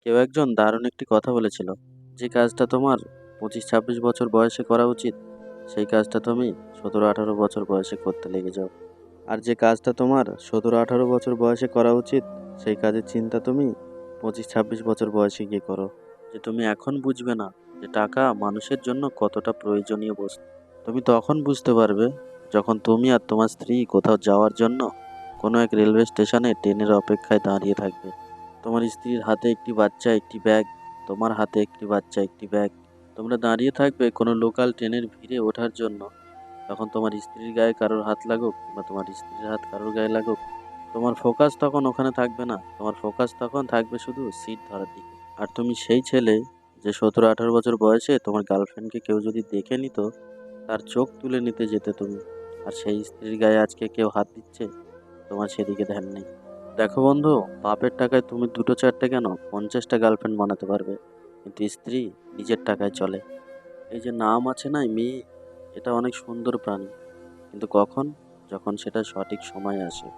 কেউ একজন দারুণ একটি কথা বলেছিল, যে কাজটা তোমার 25-26 বছর বয়সে করা উচিত, সেই কাজটা তুমি 17-18 বছর বয়সে করতে লেগে যাও। আর যে কাজটা তোমার 17-18 বছর বয়সে করা উচিত, সেই কাজের চিন্তা তুমি 25-26 বছর বয়সে গিয়ে করো। যে তুমি এখন বুঝবে না যে টাকা মানুষের জন্য কতটা প্রয়োজনীয় বস্তু। তুমি তখন বুঝতে পারবে যখন তুমি আর তোমার স্ত্রী কোথাও যাওয়ার জন্য কোনো এক রেলওয়ে স্টেশনে ট্রেনের অপেক্ষায় দাঁড়িয়ে থাকবে। তোমার স্ত্রীর হাতে একটি বাচ্চা, একটি ব্যাগ, তোমার হাতে একটি বাচ্চা, একটি ব্যাগ। তোমরা দাঁড়িয়ে থাকবে কোনো লোকাল ট্রেনের ভিড়ে ওঠার জন্য। তখন তোমার স্ত্রীর গায়ে কারোর হাত লাগুক কিংবা তোমার স্ত্রীর হাত কারোর গায়ে লাগুক, তোমার ফোকাস তখন ওখানে থাকবে না। তোমার ফোকাস তখন থাকবে শুধু সিট ধরার দিকে। আর তুমি সেই ছেলে যে 17-18 বছর বয়সে তোমার গার্লফ্রেন্ডকে কেউ যদি দেখে নিত, তার চোখ তুলে নিতে যেতে তুমি। আর সেই স্ত্রীর গায়ে আজকে কেউ হাত দিচ্ছে, তোমার সেদিকে ধ্যান নেই। দেখো বন্ধু, বাপের টাকায় তুমি 2-4টে কেন 50টা গার্লফ্রেন্ড বানাতে পারবে, কিন্তু স্ত্রী নিজের টাকায় চলে। এই যে নাম আছে না মেয়ে, এটা অনেক সুন্দর প্রাণী, কিন্তু কখন? যখন সেটা সঠিক সময় আসে।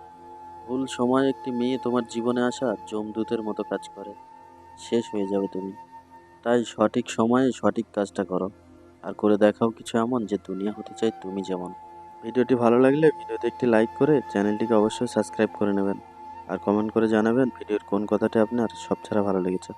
ভুল সময়ে একটি মেয়ে তোমার জীবনে আসা যমদূতের মতো কাজ করে, শেষ হয়ে যাবে তুমি। তাই সঠিক সময়ে সঠিক কাজটা করো, আর করে দেখাও কিছু এমন যে দুনিয়া হতে চাই তুমি যেমন। ভিডিওটি ভালো লাগলে ভিডিওতে একটি লাইক করে চ্যানেলটিকে অবশ্যই সাবস্ক্রাইব করে নেবেন, আর কমেন্ট করে জানাবেন ভিডিওর কোন কথাটি আপনার সবচেয়ে ভালো লেগেছে।